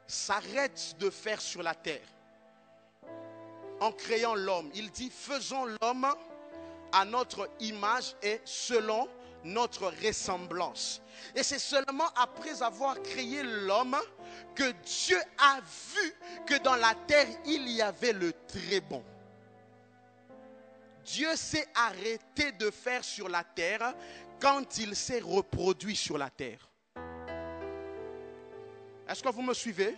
s'arrête de faire sur la terre. En créant l'homme, il dit, faisons l'homme à notre image et selon notre ressemblance. Et c'est seulement après avoir créé l'homme que Dieu a vu que dans la terre, il y avait le très bon. Dieu s'est arrêté de faire sur la terre quand il s'est reproduit sur la terre. Est-ce que vous me suivez?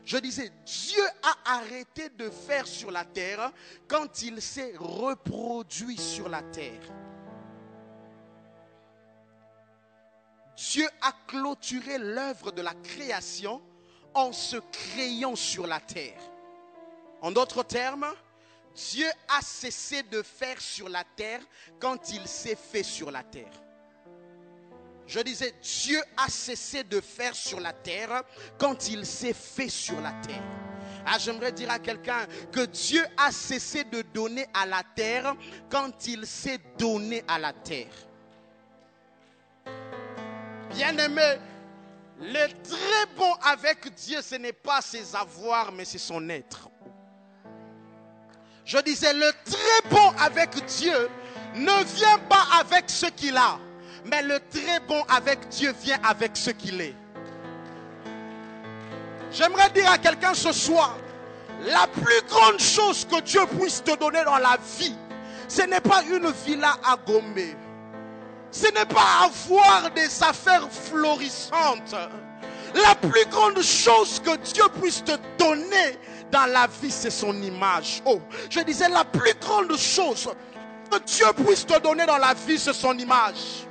Je disais, Dieu a arrêté de faire sur la terre quand il s'est reproduit sur la terre. Dieu a clôturé l'œuvre de la création en se créant sur la terre. En d'autres termes, Dieu a cessé de faire sur la terre quand il s'est fait sur la terre. Je disais, Dieu a cessé de faire sur la terre quand il s'est fait sur la terre. Ah, j'aimerais dire à quelqu'un que Dieu a cessé de donner à la terre quand il s'est donné à la terre. Bien-aimé, le très bon avec Dieu, ce n'est pas ses avoirs, mais c'est son être. Je disais, le très bon avec Dieu ne vient pas avec ce qu'il a, mais le très bon avec Dieu vient avec ce qu'il est. J'aimerais dire à quelqu'un ce soir, la plus grande chose que Dieu puisse te donner dans la vie, ce n'est pas une villa à gommer. Ce n'est pas avoir des affaires florissantes. La plus grande chose que Dieu puisse te donner dans la vie, c'est son image. Oh, je disais, la plus grande chose que Dieu puisse te donner dans la vie, c'est son image.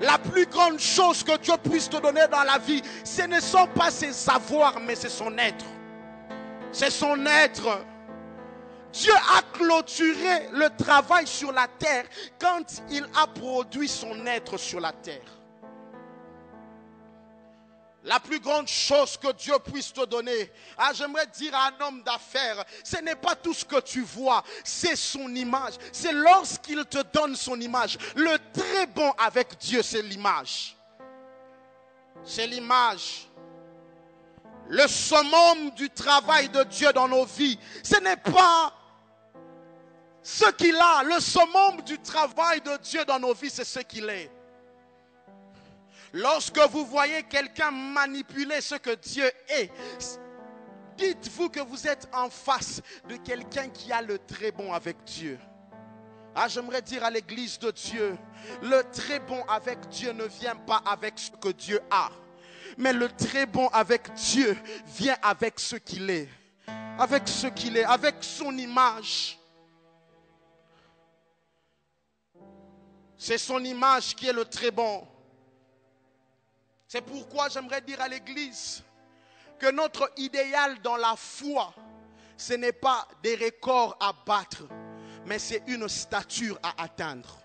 La plus grande chose que Dieu puisse te donner dans la vie, ce ne sont pas ses avoirs, mais c'est son être. C'est son être. Dieu a clôturé le travail sur la terre quand il a produit son être sur la terre. La plus grande chose que Dieu puisse te donner, j'aimerais dire à un homme d'affaires, ce n'est pas tout ce que tu vois, c'est son image. C'est lorsqu'il te donne son image. Le très bon avec Dieu, c'est l'image. C'est l'image. Le summum du travail de Dieu dans nos vies, ce n'est pas ce qu'il a. Le summum du travail de Dieu dans nos vies, c'est ce qu'il est. Lorsque vous voyez quelqu'un manipuler ce que Dieu est, dites-vous que vous êtes en face de quelqu'un qui a le très bon avec Dieu. J'aimerais dire à l'église de Dieu, le très bon avec Dieu ne vient pas avec ce que Dieu a, mais le très bon avec Dieu vient avec ce qu'il est. Avec ce qu'il est, avec son image. C'est son image qui est le très bon. C'est pourquoi j'aimerais dire à l'église que notre idéal dans la foi, ce n'est pas des records à battre, mais c'est une stature à atteindre.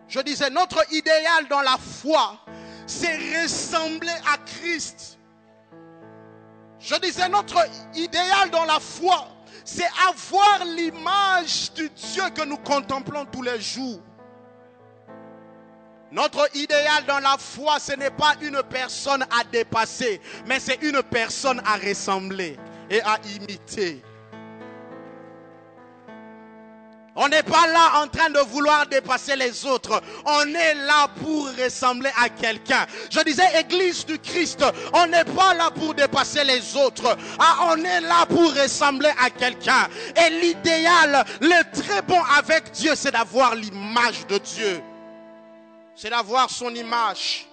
Je disais, notre idéal dans la foi, c'est ressembler à Christ. Je disais, notre idéal dans la foi, c'est avoir l'image du Dieu que nous contemplons tous les jours. Notre idéal dans la foi, ce n'est pas une personne à dépasser, mais c'est une personne à ressembler et à imiter. On n'est pas là en train de vouloir dépasser les autres. On est là pour ressembler à quelqu'un. Je disais, Église du Christ, on n'est pas là pour dépasser les autres. On est là pour ressembler à quelqu'un. Et l'idéal, le très bon avec Dieu, c'est d'avoir l'image de Dieu. C'est d'avoir son image.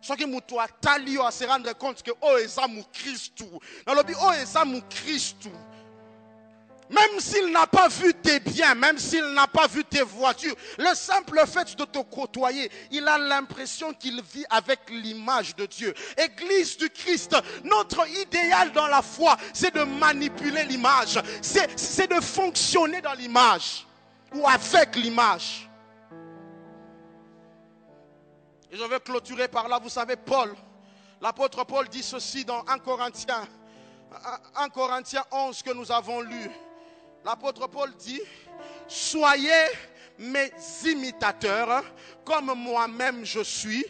Ce qui nous doit à se rendre compte que oh et ça mon Christ. Dans le but oh et ça mon Christ. Même s'il n'a pas vu tes biens, même s'il n'a pas vu tes voitures, le simple fait de te côtoyer, il a l'impression qu'il vit avec l'image de Dieu. Église du Christ, notre idéal dans la foi, c'est de manipuler l'image, c'est de fonctionner dans l'image ou avec l'image. Et je vais clôturer par là. Vous savez, Paul, l'apôtre Paul dit ceci dans 1 Corinthiens 11 que nous avons lu. l'apôtre Paul dit, soyez mes imitateurs comme moi-même je suis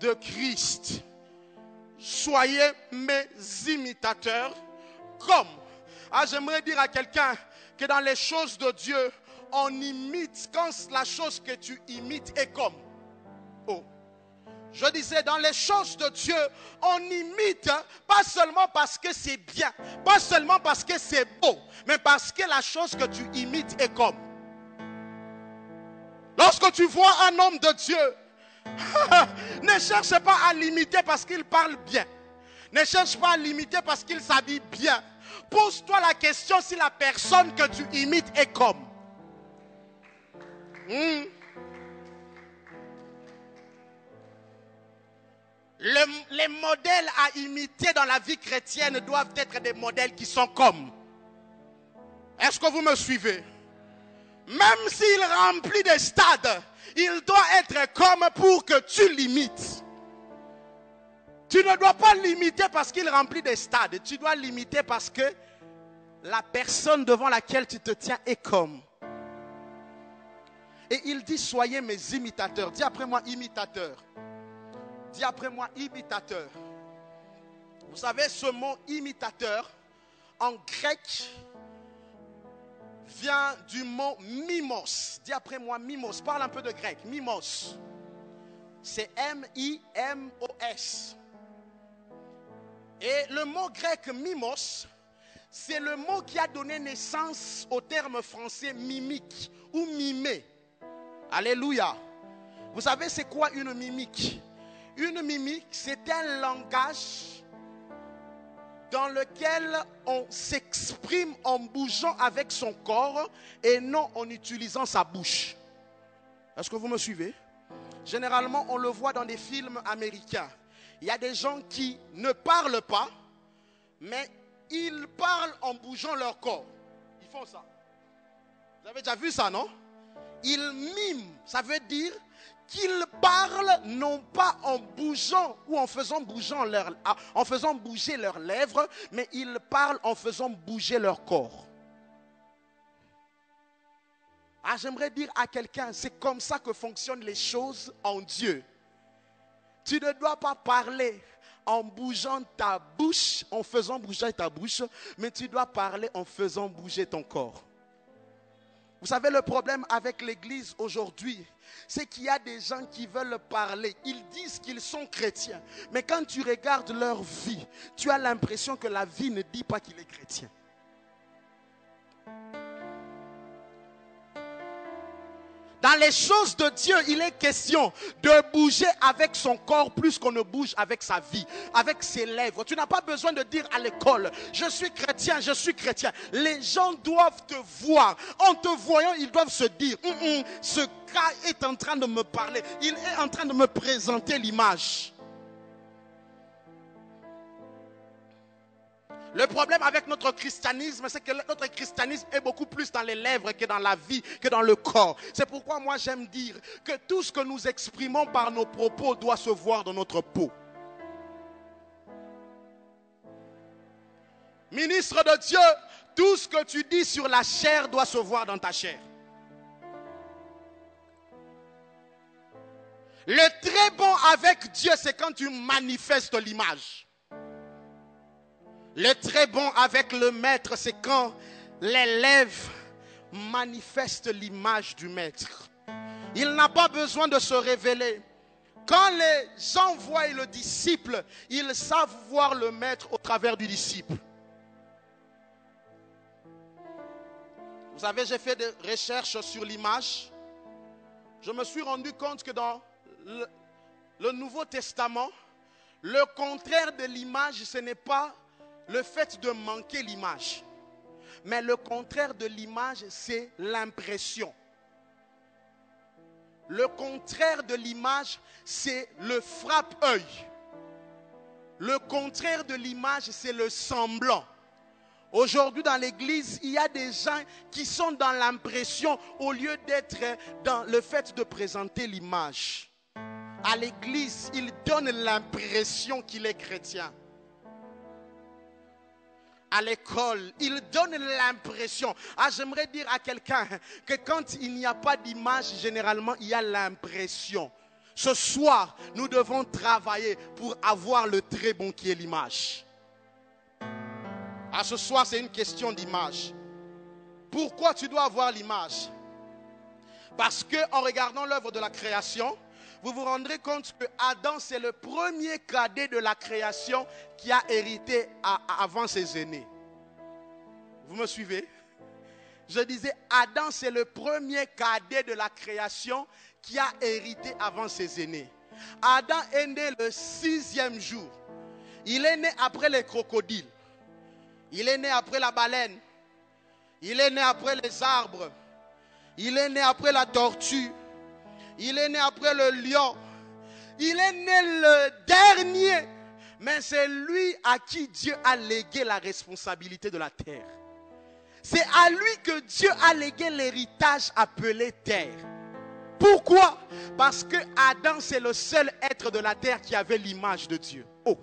de Christ. Soyez mes imitateurs comme. Ah, j'aimerais dire à quelqu'un que dans les choses de Dieu, on imite quand la chose que tu imites est comme. Oh. Je disais, dans les choses de Dieu, on imite pas seulement parce que c'est bien, pas seulement parce que c'est beau, mais parce que la chose que tu imites est comme. Lorsque tu vois un homme de Dieu, ne cherche pas à l'imiter parce qu'il parle bien. Ne cherche pas à l'imiter parce qu'il s'habille bien. Pose-toi la question si la personne que tu imites est comme. Les modèles à imiter dans la vie chrétienne doivent être des modèles qui sont comme. Est-ce que vous me suivez? Même s'il remplit des stades, il doit être comme pour que tu l'imites. Tu ne dois pas l'imiter parce qu'il remplit des stades. Tu dois l'imiter parce que la personne devant laquelle tu te tiens est comme. Et il dit, soyez mes imitateurs. Dis après moi, imitateur. Dis après moi, imitateur. Vous savez, ce mot imitateur, en grec, vient du mot mimos. Dis après moi, mimos. Parle un peu de grec. Mimos. C'est M-I-M-O-S. Et le mot grec mimos, c'est le mot qui a donné naissance au terme français mimique ou mimer. Alléluia. Vous savez c'est quoi une mimique? Une mimique, c'est un langage dans lequel on s'exprime en bougeant avec son corps et non en utilisant sa bouche. Est-ce que vous me suivez? Généralement, on le voit dans des films américains. Il y a des gens qui ne parlent pas, mais ils parlent en bougeant leur corps. Ils font ça. Vous avez déjà vu ça, non? Ils miment. Ça veut dire qu'ils parlent non pas en bougeant ou en faisant bouger leurs lèvres, mais ils parlent en faisant bouger leur corps. Ah, j'aimerais dire à quelqu'un, c'est comme ça que fonctionnent les choses en Dieu. Tu ne dois pas parler en bougeant ta bouche, en faisant bouger ta bouche, mais tu dois parler en faisant bouger ton corps. Vous savez, le problème avec l'église aujourd'hui, c'est qu'il y a des gens qui veulent parler. Ils disent qu'ils sont chrétiens. Mais quand tu regardes leur vie, tu as l'impression que la vie ne dit pas qu'il est chrétien. Dans les choses de Dieu, il est question de bouger avec son corps plus qu'on ne bouge avec sa vie, avec ses lèvres. Tu n'as pas besoin de dire à l'école, je suis chrétien, je suis chrétien. Les gens doivent te voir. En te voyant, ils doivent se dire, ce gars est en train de me parler. Il est en train de me présenter l'image. Le problème avec notre christianisme, c'est que notre christianisme est beaucoup plus dans les lèvres que dans la vie, que dans le corps. C'est pourquoi moi j'aime dire que tout ce que nous exprimons par nos propos doit se voir dans notre peau. Ministre de Dieu, tout ce que tu dis sur la chair doit se voir dans ta chair. Le très bon avec Dieu, c'est quand tu manifestes l'image. Le très bon avec le maître, c'est quand les lèvres manifestent l'image du maître. Il n'a pas besoin de se révéler. Quand les gens voient le disciple, ils savent voir le maître au travers du disciple. Vous savez, j'ai fait des recherches sur l'image. Je me suis rendu compte que dans le Nouveau Testament, le contraire de l'image, ce n'est pas le fait de manquer l'image. Mais le contraire de l'image, c'est l'impression. Le contraire de l'image, c'est le frappe-œil. Le contraire de l'image, c'est le semblant. Aujourd'hui dans l'église, il y a des gens qui sont dans l'impression au lieu d'être dans le fait de présenter l'image. À l'église, il donne l'impression qu'il est chrétien. à l'école, il donne l'impression. J'aimerais dire à quelqu'un que quand il n'y a pas d'image, généralement, il y a l'impression. Ce soir, nous devons travailler pour avoir le très bon qui est l'image. Ce soir, c'est une question d'image. Pourquoi tu dois avoir l'image? Parce qu'en regardant l'œuvre de la création, vous vous rendrez compte que Adam, c'est le premier cadet de la création qui a hérité avant ses aînés. Vous me suivez? Je disais, Adam, c'est le premier cadet de la création qui a hérité avant ses aînés. Adam est né le 6e jour. Il est né après les crocodiles. Il est né après la baleine. Il est né après les arbres. Il est né après la tortue. Il est né après le lion. Il est né le dernier. Mais c'est lui à qui Dieu a légué la responsabilité de la terre. C'est à lui que Dieu a légué l'héritage appelé terre. Pourquoi? Parce que Adam, c'est le seul être de la terre qui avait l'image de Dieu. Oh,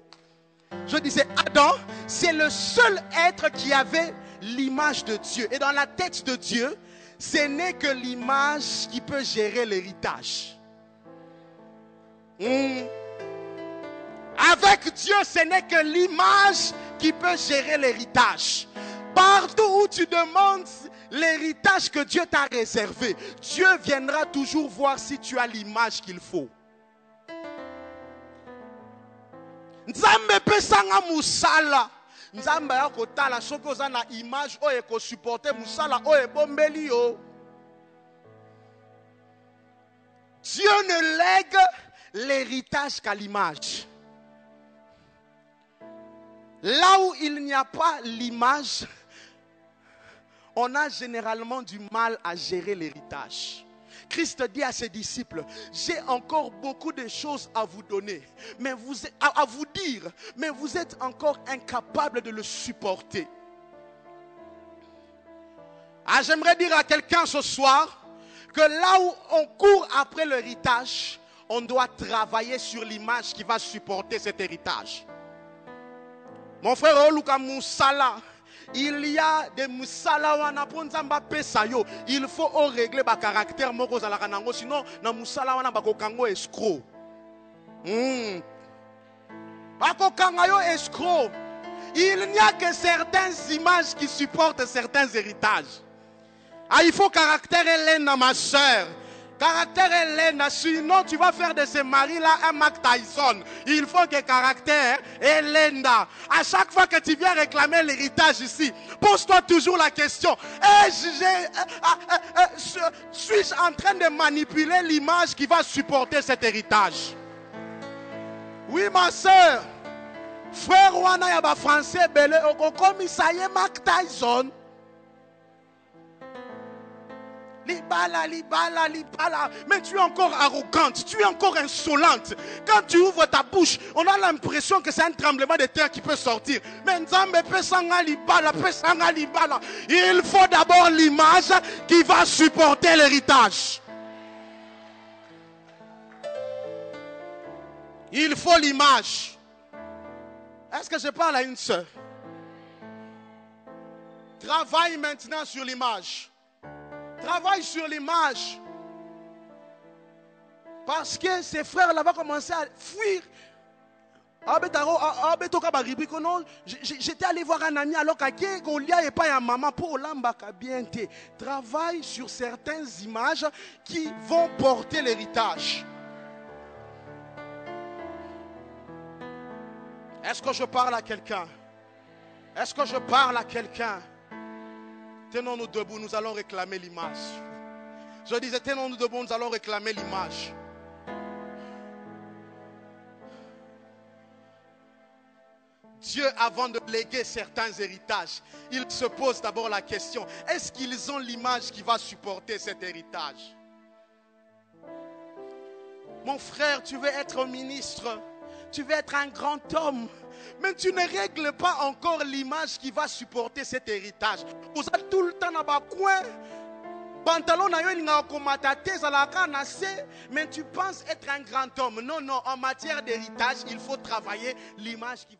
je disais, Adam, c'est le seul être qui avait l'image de Dieu. Et dans la tête de Dieu, ce n'est que l'image qui peut gérer l'héritage. Avec Dieu, ce n'est que l'image qui peut gérer l'héritage. Partout où tu demandes l'héritage que Dieu t'a réservé, Dieu viendra toujours voir si tu as l'image qu'il faut. Nzambe pesanga musala. Nzambe ya kotala soki oza na image oyo ko supporter musala oyo bombeli yo. Dieu ne lègue l'héritage qu'à l'image. Là où il n'y a pas l'image, on a généralement du mal à gérer l'héritage. Christ dit à ses disciples, j'ai encore beaucoup de choses à vous donner, mais à vous dire, mais vous êtes encore incapables de le supporter. J'aimerais dire à quelqu'un ce soir que là où on court après l'héritage, on doit travailler sur l'image qui va supporter cet héritage. Mon frère Oluka Moussala, il y a des Moussala wana ponzamba pesa yo. Il faut régler ba caractère moko zalaka nango, sinon na Moussala wana bako kango escroc. Bako kango escroc. Il n'y a que certaines images qui supportent certains héritages. Il faut caractère Hélène, ma soeur. Caractère Hélène, sinon tu vas faire de ce mari-là un Mac Tyson. Il faut que caractère Hélène. À chaque fois que tu viens réclamer l'héritage ici, pose-toi toujours la question, suis-je en train de manipuler l'image qui va supporter cet héritage? Oui, ma soeur. Frère Wana Yaba français, belé, comme ça y est Mac Tyson. Libala. Mais tu es encore arrogante, tu es encore insolente. Quand tu ouvres ta bouche, on a l'impression que c'est un tremblement de terre qui peut sortir. Mais il faut d'abord l'image qui va supporter l'héritage. Il faut l'image. Est-ce que je parle à une sœur? Travaille maintenant sur l'image. Travaille sur l'image. Parce que ces frères-là vont commencer à fuir. J'étais allé voir un ami alors que Golia et pas un maman pour l'ambaka bien. Travaille sur certaines images qui vont porter l'héritage. Est-ce que je parle à quelqu'un? Est-ce que je parle à quelqu'un? Tenons-nous debout, nous allons réclamer l'image. Je disais, tenons-nous debout, nous allons réclamer l'image. Dieu, avant de léguer certains héritages, il se pose d'abord la question, est-ce qu'ils ont l'image qui va supporter cet héritage? Mon frère, tu veux être ministre, tu veux être un grand homme, mais tu ne règles pas encore l'image qui va supporter cet héritage. Vous êtes tout le temps dans le coin. Pantalon mais tu penses être un grand homme. Non, en matière d'héritage, il faut travailler l'image qui va